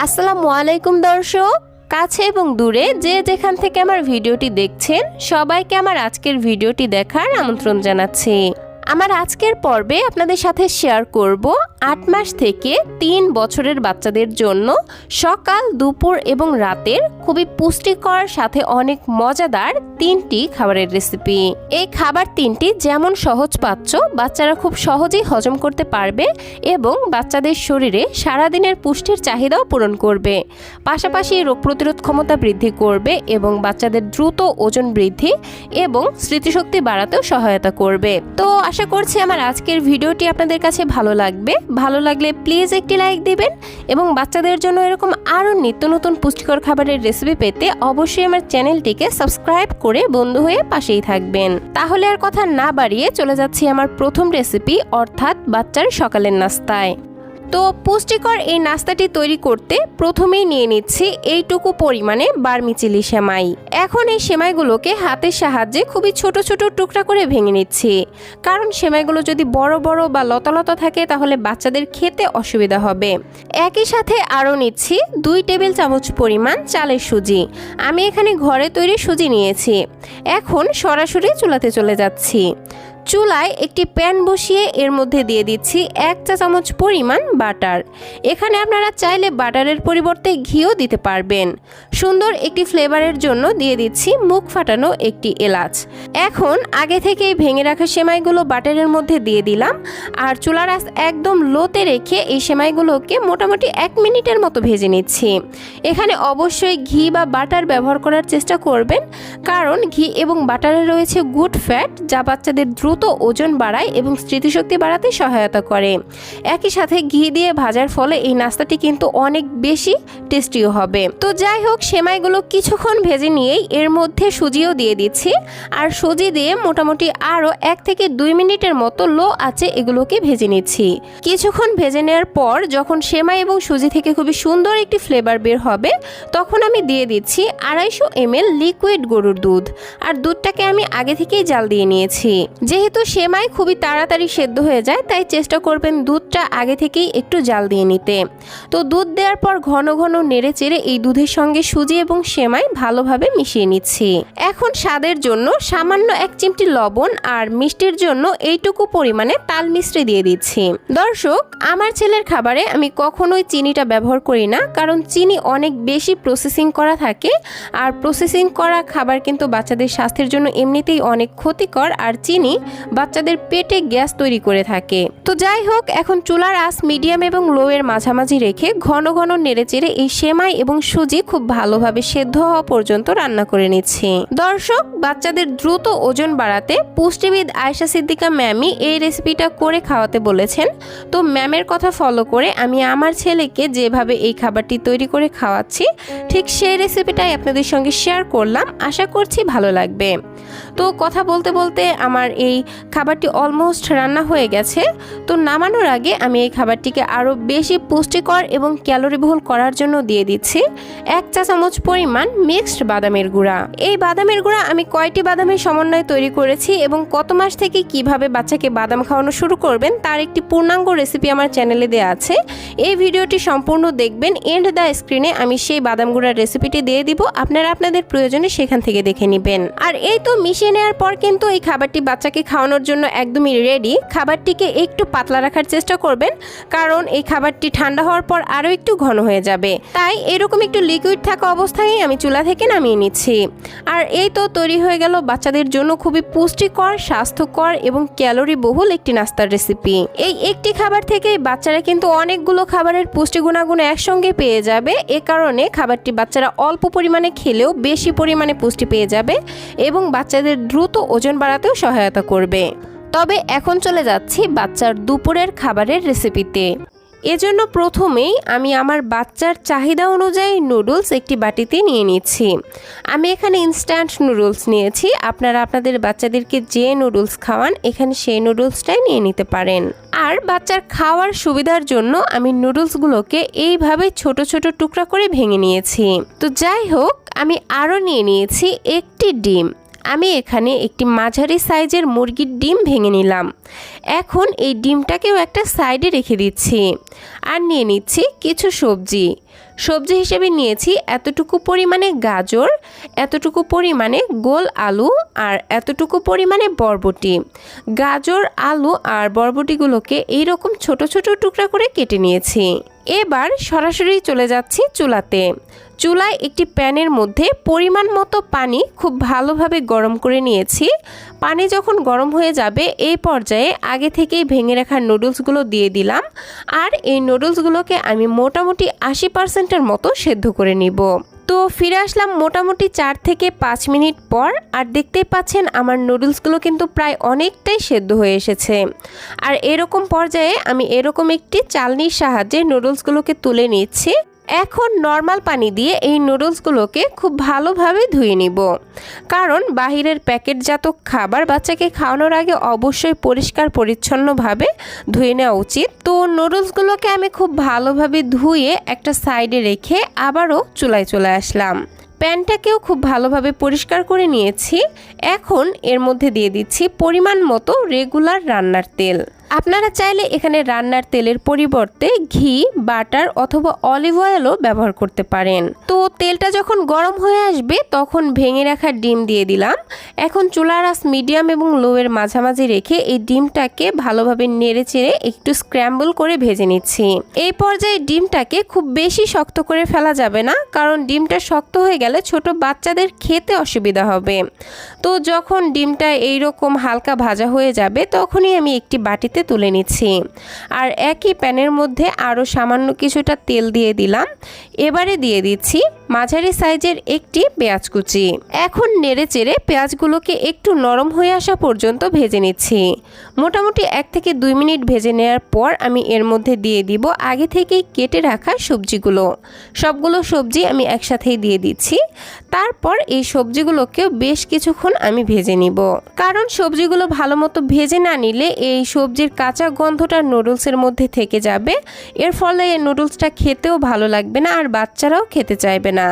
আসসালামু আলাইকুম দর্শক, কাছে এবং দূরে যে যেখান থেকে আমার ভিডিওটি দেখছেন সবাইকে আমার আজকের ভিডিওটি দেখার আমন্ত্রণ জানাচ্ছি। আমার আজকের পর্বে আপনাদের সাথে শেয়ার করব 8 মাস থেকে 3 বছরের বাচ্চাদের জন্য সকাল, দুপুর এবং রাতের খুবই পুষ্টিকর সাথে অনেক মজাদার 3টি খাবারের রেসিপি। এই খাবার 3টি যেমন সহজপাচ্য, বাচ্চারা খুব সহজেই হজম করতে পারবে এবং বাচ্চাদের শরীরে সারাদিনের পুষ্টির চাহিদাও পূরণ করবে, পাশাপাশি রোগ প্রতিরোধ ক্ষমতা বৃদ্ধি করবে এবং বাচ্চাদের দ্রুত ওজন বৃদ্ধি এবং স্মৃতিশক্তি বাড়াতেও সহায়তা করবে। তো আশা করছি আমার আজকের ভিডিওটি আপনাদের কাছে ভালো লাগবে। ভালো লাগলে প্লিজ একটি লাইক দিবেন এবং বাচ্চাদের জন্য এরকম আরও নিত্য নতুন পুষ্টিকর খাবারের রেসিপি পেতে অবশ্যই আমার চ্যানেলটিকে সাবস্ক্রাইব করে বন্ধু হয়ে পাশেই থাকবেন। তাহলে আর কথা না বাড়িয়ে চলে যাচ্ছি আমার প্রথম রেসিপি, অর্থাৎ বাচ্চার সকালের নাস্তায়। তো পুষ্টিকর এই নাস্তাটি তৈরি করতে প্রথমেই নিয়ে নিচ্ছি এইটুকু পরিমাণে বার্মিচিলি সেমাই। এখন এই সেমাইগুলোকে হাতের সাহায্যে খুবই ছোট ছোট টুকরা করে ভেঙে নিচ্ছি, কারণ সেমাইগুলো যদি বড় বড় বা লতা লতা থাকে তাহলে বাচ্চাদের খেতে অসুবিধা হবে। একই সাথে আরও নিচ্ছি 2 টেবিল চামচ পরিমাণ চালের সুজি। আমি এখানে ঘরে তৈরি সুজি নিয়েছি। এখন সরাসরি চুলাতে চলে যাচ্ছি। চুলায় একটি প্যান বসিয়ে এর মধ্যে দিয়ে দিচ্ছি 1 চা চামচ পরিমাণ বাটার। এখানে আপনারা চাইলে বাটারের পরিবর্তে ঘিও দিতে পারবেন। সুন্দর একটি ফ্লেভারের জন্য দিয়ে দিচ্ছি মুখ ফাটানো একটি এলাচ। এখন আগে থেকেই ভেঙে রাখা সেমাইগুলো বাটারের মধ্যে দিয়ে দিলাম আর চুলার আঁচ একদম লোতে রেখে এই সেমাইগুলোকে মোটামুটি 1 মিনিটের মতো ভেজে নিচ্ছি। এখানে অবশ্যই ঘি বা বাটার ব্যবহার করার চেষ্টা করবেন, কারণ ঘি এবং বাটারে রয়েছে গুড ফ্যাট, যা বাচ্চাদের দ্রুত ওজন বাড়ায় এবং স্মৃতিশক্তি বাড়াতে সহায়তা করে। একই সাথে ঘি দিয়ে ভাজার ফলে এই নাস্তাটি কিন্তু অনেক বেশি টেস্টিও হবে। তো যাই হোক, সেমাইগুলো কিছুক্ষণ ভেজে নিয়েই এর মধ্যে সুজিও দিয়ে দিচ্ছি আর সুজি দিয়ে মোটামুটি আরও 1 থেকে 2 মিনিটের মতো লো আঁচে এগুলোকে ভেজে নিচ্ছি। কিছুক্ষণ ভেজে নেওয়ার পর যখন সেমাই এবং সুজি থেকে খুবই সুন্দর একটি ফ্লেভার বের হবে, তখন আমি দিয়ে দিচ্ছি 250 ml লিকুইড গরুর দুধ। আর দুধটাকে আমি আগে থেকেই জাল দিয়ে নিয়েছি। যেহেতু সেমাই খুবই তাড়াতাড়ি সেদ্ধ হয়ে যায়, তাই চেষ্টা করবেন দুধটা আগে থেকেই একটু জাল দিয়ে নিতে। তো দুধ দেওয়ার পর ঘন ঘন নেড়ে চেড়ে এই দুধের সঙ্গে সুজি এবং সেমাই ভালোভাবে মিশিয়ে নিচ্ছি। এখন স্বাদের জন্য সামান্য 1 চিমটি লবণ আর মিষ্টির জন্য এইটুকু পরিমাণে তাল মিশ্রি দিয়ে দিচ্ছি। দর্শক, আমার ছেলের খাবারে আমি কখনোই চিনিটা ব্যবহার করি না, কারণ চিনি অনেক বেশি প্রসেসিং করা থাকে আর প্রসেসিং করা খাবার কিন্তু বাচ্চাদের স্বাস্থ্যের জন্য এমনিতেই অনেক ক্ষতিকর, আর চিনি বাচ্চাদের পেটে গ্যাস তৈরি করে থাকে। তো যাই হোক, এখন চুলার আঁচ মিডিয়াম এবং লো এর মাঝামাঝি রেখে ঘন ঘন নেড়েচেড়ে এই সেমাই এবং সুজি খুব ভালোভাবে সেদ্ধ হওয়া পর্যন্ত রান্না করে নিচ্ছি। দর্শক, বাচ্চাদের দ্রুত ওজন বাড়াতে পুষ্টিবিদ আয়েশা সিদ্দিকা ম্যামই এই রেসিপিটা করে খাওয়াতে বলেছেন। তো ম্যামের কথা ফলো করে আমি আমার ছেলেকে যেভাবে এই খাবারটি তৈরি করে খাওয়াচ্ছি, ঠিক সেই রেসিপিটাই আপনাদের সঙ্গে শেয়ার করলাম। আশা করছি ভালো লাগবে। তো কথা বলতে বলতে আমার এই খাবারটি অলমোস্ট রান্না হয়ে গেছে। তো নামানোর আগে আমি এই খাবারটিকে আরও বেশি পুষ্টিকর এবং ক্যালোরিবহুল করার জন্য দিয়ে দিচ্ছি 1 চা চামচ পরিমাণ মিক্সড বাদামের গুঁড়া। এই বাদামের গুঁড়া আমি কয়টি বাদামের সমন্বয়ে তৈরি করেছি এবং কত মাস থেকে কিভাবে বাচ্চাকে বাদাম খাওয়ানো শুরু করবেন তার একটি পূর্ণাঙ্গ রেসিপি আমার চ্যানেলে দেওয়া আছে। এই ভিডিওটি সম্পূর্ণ দেখবেন। এন্ড দ্য স্ক্রিনে আমি সেই বাদাম গুঁড়ার রেসিপিটি দিয়ে দিব, আপনারা আপনাদের প্রয়োজনে সেখান থেকে দেখে নেবেন। আর এই তো মিশিয়ে নেওয়ার পর কিন্তু এই খাবারটি বাচ্চাকে খাওয়ানোর জন্য একদমই রেডি। খাবারটিকে একটু পাতলা রাখার চেষ্টা করবেন, কারণ এই খাবারটি ঠান্ডা হওয়ার পর আরও একটু ঘন হয়ে যাবে। তাই এরকম একটু লিকুইড থাকা অবস্থায় আমি চুলা থেকে নামিয়ে নিচ্ছি। আর এই তো তৈরি হয়ে গেল বাচ্চাদের জন্য খুবই পুষ্টিকর, স্বাস্থ্যকর এবং ক্যালোরি বহুল একটি নাস্তার রেসিপি। এই একটি খাবার থেকেই বাচ্চারা কিন্তু অনেকগুলো খাবারের পুষ্টি গুণাগুণ একসঙ্গে পেয়ে যাবে। এ কারণে খাবারটি বাচ্চারা অল্প পরিমাণে খেলেও বেশি পরিমাণে পুষ্টি পেয়ে যাবে এবং বাচ্চাদের দ্রুত ওজন বাড়াতেও সহায়তা করবে। তবে এখন চলে যাচ্ছি বাচ্চার দুপুরের খাবারের রেসিপিতে। এজন্য প্রথমেই আমি আমার বাচ্চার চাহিদা অনুযায়ী নুডলস একটি বাটিতে নিয়ে নিচ্ছি। আমি এখানে ইনস্ট্যান্ট নুডলস নিয়েছি। আপনারা আপনাদের বাচ্চাদেরকে যে নুডলস খাওয়ান এখানে সেই নুডলসটাই নিয়ে নিতে পারেন। আর বাচ্চার খাওয়ার সুবিধার জন্য আমি নুডলসগুলোকে এইভাবে ছোট ছোট টুকরা করে ভেঙে নিয়েছি। তো যাই হোক, আমি আরও নিয়ে নিয়েছি একটি ডিম। আমি এখানে একটি মাঝারি সাইজের মুরগির ডিম ভেঙে নিলাম। এখন এই ডিমটাকেও একটা সাইডে রেখে দিচ্ছি। আর নিয়ে নিচ্ছি কিছু সবজি। সবজি হিসেবে নিয়েছি এতটুকু পরিমাণে গাজর, এতটুকু পরিমাণে গোল আলু আর এতটুকু পরিমাণে বরবটি। গাজর, আলু আর বরবটিগুলোকে এইরকম ছোট ছোট টুকরা করে কেটে নিয়েছি। এবার সরাসরি চলে যাচ্ছি চুলাতে। চুলায় একটি প্যানের মধ্যে পরিমাণ মতো পানি খুব ভালোভাবে গরম করে নিয়েছি। পানি যখন গরম হয়ে যাবে এই পর্যায়ে আগে থেকেই ভেঙে রাখা নুডলসগুলো দিয়ে দিলাম। আর এই নুডলসগুলোকে আমি মোটামুটি 80%-এর মতো সেদ্ধ করে নিব। তো ফিরে আসলাম মোটামুটি 4 থেকে 5 মিনিট পর। আর দেখতেই পাচ্ছেন আমার নুডলসগুলো কিন্তু প্রায় অনেকটাই সেদ্ধ হয়ে এসেছে। আর এরকম পর্যায়ে আমি এরকম একটি চালনির সাহায্যে নুডলসগুলোকে তুলে নিচ্ছি। এখন নর্মাল পানি দিয়ে এই নুডলসগুলোকে খুব ভালোভাবে ধুয়ে নিব, কারণ বাহিরের প্যাকেটজাত খাবার বাচ্চাকে খাওয়ানোর আগে অবশ্যই পরিষ্কার পরিচ্ছন্নভাবে ধুয়ে নেওয়া উচিত। তো নুডলসগুলোকে আমি খুব ভালোভাবে ধুয়ে একটা সাইডে রেখে আবারও চুলায় চলে আসলাম। প্যানটাকেও খুব ভালোভাবে পরিষ্কার করে নিয়েছি। এখন এর মধ্যে দিয়ে দিচ্ছি পরিমাণ মতো রেগুলার রান্নার তেল। আপনারা চাইলে এখানে রান্নার তেলের পরিবর্তে ঘি, বাটার অথবা অলিভ অয়েলও ব্যবহার করতে পারেন। তো তেলটা যখন গরম হয়ে আসবে তখন ভেঙে রাখা ডিম দিয়ে দিলাম। এখন চুলার আঁচ মিডিয়াম এবং লোয়ের মাঝামাঝি রেখে এই ডিমটাকে ভালোভাবে নেড়েচেড়ে একটু স্ক্র্যাম্বল করে ভেজে নিচ্ছি। এই পর্যায়ে ডিমটাকে খুব বেশি শক্ত করে ফেলা যাবে না, কারণ ডিমটা শক্ত হয়ে গেলে ছোট বাচ্চাদের খেতে অসুবিধা হবে। তো যখন ডিমটা এইরকম হালকা ভাজা হয়ে যাবে তখনই আমি একটি বাটিতে তুলে নিচ্ছি। আর একই প্যানের মধ্যে আরও সামান্য কিছুটা তেল দিয়ে দিলাম। এবারে দিয়ে দিচ্ছি মাঝারি সাইজের একটি পেঁয়াজ কুচি। এখন নেড়েচেড়ে পেঁয়াজগুলোকে একটু নরম হয়ে আসা পর্যন্ত ভেজে নিচ্ছি। মোটামুটি 1 থেকে 2 মিনিট ভেজে নেওয়ার পর আমি এর মধ্যে দিয়ে দিব আগে থেকেই কেটে রাখা সবজিগুলো। সবগুলো সবজি আমি একসাথেই দিয়ে দিচ্ছি। তারপর এই সবজিগুলোকেও বেশ কিছুক্ষণ আমি ভেজে নিব, কারণ সবজিগুলো ভালো মতো ভেজে না নিলে এই সবজির কাঁচা গন্ধটা নুডলসের মধ্যে থেকে যাবে। এর ফলে এই নুডলসটা খেতেও ভালো লাগবে না আর বাচ্চারাও খেতে চাইবে না।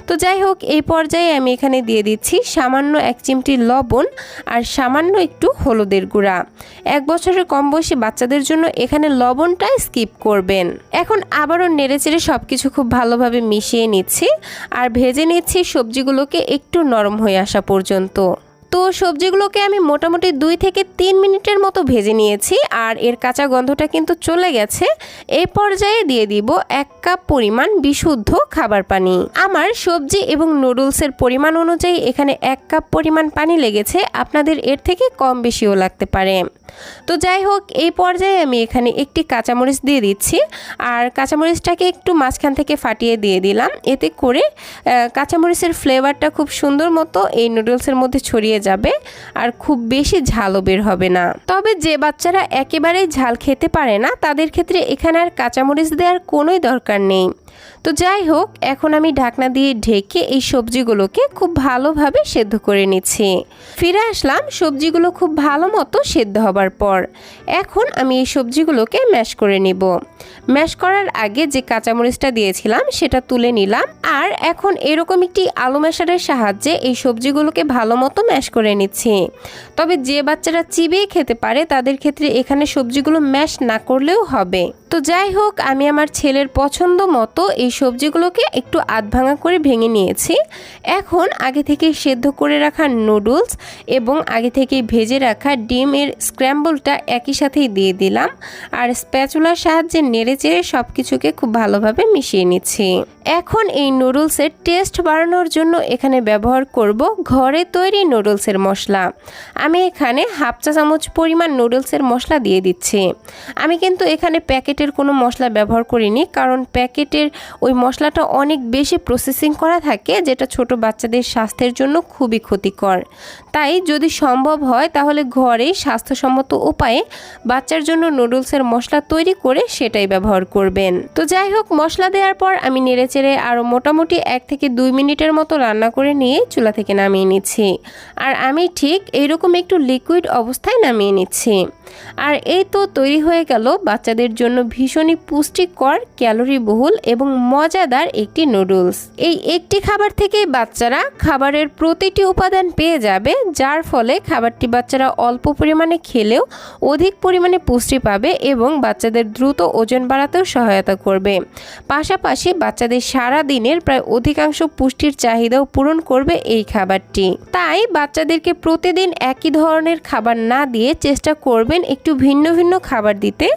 তো যাই হোক, এই পর্যায়ে আমি এখানে দিয়ে দিচ্ছি সামান্য 1 চিমটি লবণ আর সামান্য একটু হলুদের গুঁড়া। 1 বছরের কম বয়সী বাচ্চাদের জন্য এখানে লবণটা স্কিপ করবেন। এখন আবারও নেড়েচেড়ে সবকিছু খুব ভালোভাবে মিশিয়ে নিচ্ছি আর ভেজে নিচ্ছি সবজিগুলোকে একটু নরম হয়ে আসা পর্যন্ত। তো সবজিগুলোকে আমি মোটামুটি 2 থেকে 3 মিনিটের মতো ভেজে নিয়েছি আর এর কাঁচা গন্ধটা কিন্তু চলে গেছে। এই পর্যায়ে দিয়ে দিব 1 কাপ পরিমাণ বিশুদ্ধ খাবার পানি। আমার সবজি এবং নুডলসের পরিমাণ অনুযায়ী এখানে 1 কাপ পরিমাণ পানি লেগেছে, আপনাদের এর থেকে কম বেশিও লাগতে পারে। তো যাই হোক, এই পর্যায়ে আমি এখানে একটি কাঁচামরিচ দিয়ে দিচ্ছি আর কাঁচামরিচটাকে একটু মাঝখান থেকে ফাটিয়ে দিয়ে দিলাম। এতে করে কাঁচামরিচের ফ্লেভারটা খুব সুন্দর মতো এই নুডলসের মধ্যে ছড়িয়ে যাবে আর খুব বেশি ঝালও বের হবে না। তবে যে বাচ্চারা একেবারেই ঝাল খেতে পারে না তাদের ক্ষেত্রে এখানে আর কাঁচামরিচ দেওয়ার কোনোই দরকার নেই। তো যাই হোক, এখন আমি ঢাকনা দিয়ে ঢেকে এই সবজিগুলোকে খুব ভালোভাবে সেদ্ধ করে নিচ্ছি। ফিরে আসলাম সবজিগুলো খুব ভালো মতো সেদ্ধ হবার পর। এখন আমি এই সবজিগুলোকে ম্যাশ করে নিব। ম্যাশ করার আগে যে কাঁচামরিচটা দিয়েছিলাম সেটা তুলে নিলাম আর এখন এরকম একটি আলু ম্যাশারের সাহায্যে এই সবজিগুলোকে ভালো মতো ম্যাশ করে নিচ্ছি। তবে যে বাচ্চারা চিবিয়ে খেতে পারে তাদের ক্ষেত্রে এখানে সবজিগুলো ম্যাশ না করলেও হবে। তো যাই হোক, আমি আমার ছেলের পছন্দ মতো এই সবজিগুলোকে একটু আধ ভাঙা করে ভেঙে নিয়েছি। এখন আগে থেকে সেদ্ধ করে রাখা নুডলস এবং আগে থেকে ভেজে রাখা ডিমের স্ক্র্যাম্বলটা একই সাথেই দিয়ে দিলাম আর স্প্যাচুলার সাহায্যে নেড়েচেড়ে সব কিছুকে খুব ভালোভাবে মিশিয়ে নিচ্ছি। এখন এই নুডলসের টেস্ট বাড়ানোর জন্য এখানে ব্যবহার করব ঘরে তৈরি নুডলসের মশলা। আমি এখানে 1/2 চা চামচ পরিমাণ নুডলসের মশলা দিয়ে দিচ্ছি। আমি কিন্তু এখানে প্যাকেটের কোনো মশলা ব্যবহার করিনি, কারণ প্যাকেটের ওই মশলাটা অনেক বেশি প্রসেসিং করা থাকে, যেটা ছোট বাচ্চাদের স্বাস্থ্যের জন্য খুবই ক্ষতিকর। তাই যদি সম্ভব হয় তাহলে ঘরেই স্বাস্থ্যসম্মত উপায়ে বাচ্চার জন্য নুডলসের মশলা তৈরি করে সেটাই ব্যবহার করবেন। তো যাই হোক, মশলা দেওয়ার পর আমি নেড়েচেড়ে আরও মোটামুটি 1 থেকে 2 মিনিটের মতো রান্না করে নিয়ে চুলা থেকে নামিয়ে নিচ্ছি। আর আমি ঠিক এইরকম একটু লিকুইড অবস্থায় নামিয়ে নিচ্ছি। আর এই তো তৈরি হয়ে গেল বাচ্চাদের জন্য ভীষণই পুষ্টিকর, ক্যালোরিবহুল এবং মজাদার একটি নুডলস। এই একটি খাবার থেকেই বাচ্চারা খাবারের প্রতিটি উপাদান পেয়ে যাবে, যার ফলে খাবারটি বাচ্চারা অল্প পরিমাণে খেলেও অধিক পরিমাণে পুষ্টি পাবে এবং বাচ্চাদের দ্রুত ওজন বাড়াতেও সহায়তা করবে। পাশাপাশি বাচ্চাদের সারা দিনের প্রায় অধিকাংশ পুষ্টির চাহিদাও পূরণ করবে এই খাবারটি। তাই বাচ্চাদেরকে প্রতিদিন একই ধরনের খাবার না দিয়ে চেষ্টা করবেন একটু ভিন্ন ভিন্ন খাবার দিতে,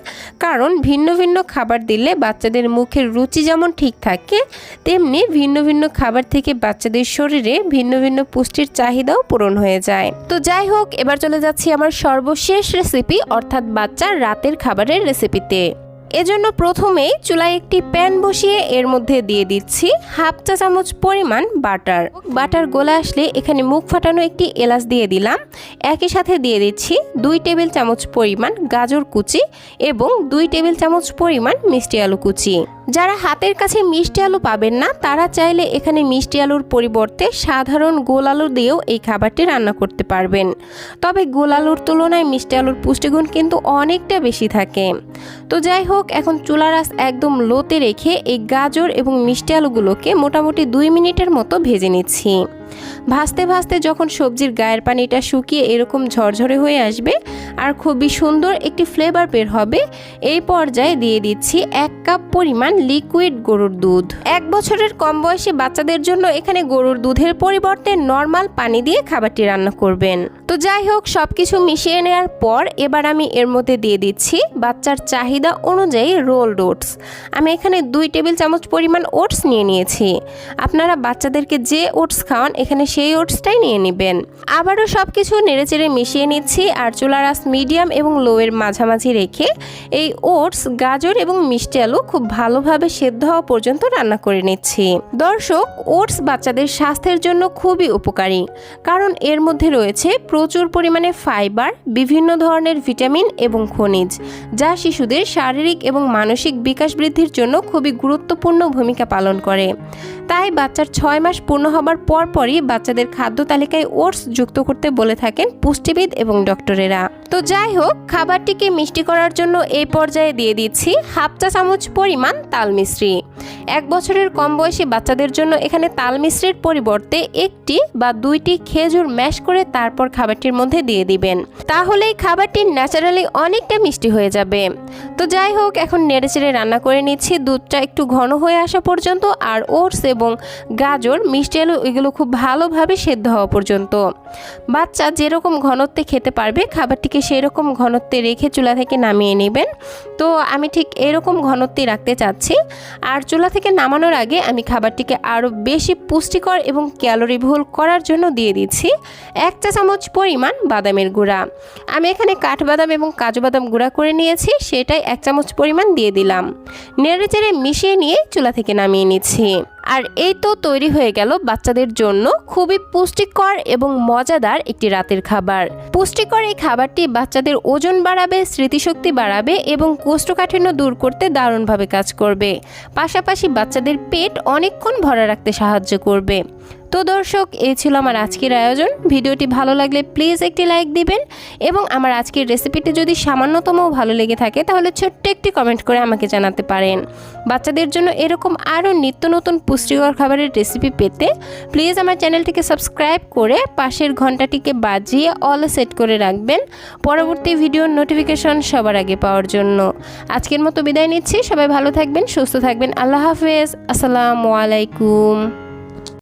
কারণ ভিন্ন ভিন্ন খাবার দিলে বাচ্চাদের মুখের রুচি যেমন ঠিক থাকে, তেমনি ভিন্ন ভিন্ন খাবার থেকে বাচ্চাদের শরীরে ভিন্ন ভিন্ন পুষ্টির চাহিদাও পূরণ হয়ে যায়। তো যাই হোক, এবার চলে যাচ্ছি আমার সর্বশেষ রেসিপি অর্থাৎ বাচ্চার রাতের খাবারের রেসিপিতে। এজন্য প্রথমেই চুলায় একটি প্যান বসিয়ে এর মধ্যে দিয়ে দিচ্ছি হাফ চা চামচ পরিমাণ বাটার। বাটার গলে আসলে এখানে মুখ ফাটানো একটি এলাচ দিয়ে দিলাম। একই সাথে দিয়ে দিচ্ছি 2 টেবিল চামচ পরিমাণ গাজর কুচি এবং 2 টেবিল চামচ পরিমাণ মিষ্টি আলু কুচি। যারা হাতের কাছে মিষ্টি আলু পাবেন না তারা চাইলে এখানে মিষ্টি আলুর পরিবর্তে সাধারণ গোল আলু দিয়েও এই খাবারটি রান্না করতে পারবেন। তবে গোল আলুর তুলনায় মিষ্টি আলুর পুষ্টিগুণ কিন্তু অনেকটা বেশি থাকে। তো যাই হোক, এখন চুলার আঁচ একদম লোতে রেখে এই গাজর এবং মিষ্টি আলুগুলোকে মোটামুটি 2 মিনিটের মতো ভেজে নিচ্ছি। ভাজতে ভাজতে যখন সবজির গায়ের পানিটা শুকিয়ে এরকম ঝরঝরে হয়ে আসবে আর খুবই সুন্দর একটি ফ্লেভার বের হবে, এই পর্যায়ে দিয়ে দিচ্ছি 1 কাপ পরিমাণ লিকুইড গরুর দুধ। 1 বছরের কম বয়সী বাচ্চাদের জন্য এখানে গরুর দুধের পরিবর্তে নর্মাল পানি দিয়ে খাবারটি রান্না করবেন। তো যাই হোক, সবকিছু মিশিয়ে নেওয়ার পর এবার আমি এর মধ্যে দিয়ে দিচ্ছি বাচ্চার চাহিদা অনুযায়ী রোলড ওটস। আমি এখানে 2 টেবিল চামচ পরিমাণ ওটস নিয়ে নিয়েছি। আপনারা বাচ্চাদেরকে যে ওটস খাওয়ান এখানে সেই ওটসটাই নিয়ে নেবেন। আবারও সবকিছু নেড়েচেড়ে মিশিয়ে নিচ্ছি আর চুলার আঁচ মিডিয়াম এবং লোয়ের মাঝামাঝি রেখে এই ওটস, গাজর এবং মিষ্টি আলু খুব ভালোভাবে সেদ্ধ হওয়া পর্যন্ত রান্না করে নিচ্ছি। দর্শক, ওটস বাচ্চাদের স্বাস্থ্যের জন্য খুবই উপকারী, কারণ এর মধ্যে রয়েছে প্রচুর পরিমাণে ফাইবার, বিভিন্ন ধরনের ভিটামিন এবং খনিজ, যা শিশুদের শারীরিক এবং মানসিক বিকাশ বৃদ্ধির জন্য খুবই গুরুত্বপূর্ণ ভূমিকা পালন করে। তাই বাচ্চার 6 মাস পূর্ণ হবার পরপরই বাচ্চাদের খাদ্য তালিকায় ওটস যুক্ত করতে বলে থাকেন পুষ্টিবিদ এবং ডক্টরেরা। তো যাই হোক, খাবারটিকে মিষ্টি করার জন্য এই পর্যায়ে দিয়ে দিচ্ছি হাফ চা চামচ পরিমাণ তাল মিশ্রি। 1 বছরের কম বয়সী বাচ্চাদের জন্য এখানে তাল মিশ্রির পরিবর্তে 1টি বা 2টি খেজুর ম্যাশ করে তারপর খাবারটির মধ্যে দিয়ে দিবেন, তাহলেই খাবারটি ন্যাচারালি অনেকটা মিষ্টি হয়ে যাবে। তো যাই হোক, এখন নেড়েচেড়ে রান্না করে নিচ্ছি দুধটা একটু ঘন হয়ে আসা পর্যন্ত, আর ওটস এবং গাজর, মিষ্টি আলু এগুলো খুব ভালোভাবে সেদ্ধ হওয়া পর্যন্ত। বাচ্চা যেরকম ঘনত্বে খেতে পারবে খাবারটিকে সেই রকম ঘনত্বে রেখে চুলা থেকে নামিয়ে নেবেন। তো আমি ঠিক এরকম ঘনত্বে রাখতে চাচ্ছি। আর চুলা থেকে নামানোর আগে আমি খাবারটিকে আরও বেশি পুষ্টিকর এবং ক্যালোরিবহুল করার জন্য দিয়ে দিচ্ছি 1 চা চামচ পরিমাণ বাদামের গুঁড়া। আমি এখানে কাঠবাদাম এবং কাজু বাদাম গুঁড়া করে নিয়েছি, সেটাই 1 চামচ পরিমাণ দিয়ে দিলাম। নেড়েচেড়ে মিশিয়ে নিয়ে চুলা থেকে নামিয়ে নিচ্ছি। আর এই তো তৈরি হয়ে গেল বাচ্চাদের জন্য খুবই পুষ্টিকর এবং মজাদার একটি রাতের খাবার। পুষ্টিকর এই খাবারটি বাচ্চাদের ওজন বাড়াবে, স্মৃতিশক্তি বাড়াবে এবং কোষ্ঠকাঠিন্য দূর করতে দারুণভাবে কাজ করবে। পাশাপাশি বাচ্চাদের পেট অনেকক্ষণ ভরা রাখতে সাহায্য করবে। তো দর্শক, এই ছিল আমার আজকের আয়োজন। ভিডিওটি ভালো লাগলে প্লিজ একটি লাইক দিবেন এবং আমার আজকের রেসিপিটি যদি সামান্যতম ভালো লেগে থাকে তাহলে ছোট্ট একটি কমেন্ট করে আমাকে জানাতে পারেন। বাচ্চাদের জন্য এরকম আরও নিত্য নতুন পুষ্টিকর খাবারের রেসিপি পেতে প্লিজ আমার চ্যানেলটিকে সাবস্ক্রাইব করে পাশের ঘন্টাটিকে বাজিয়ে অলে সেট করে রাখবেন পরবর্তী ভিডিওর নোটিফিকেশন সবার আগে পাওয়ার জন্য। আজকের মতো বিদায় নিচ্ছি। সবাই ভালো থাকবেন, সুস্থ থাকবেন। আল্লাহ হাফেজ। আসসালামু আলাইকুম।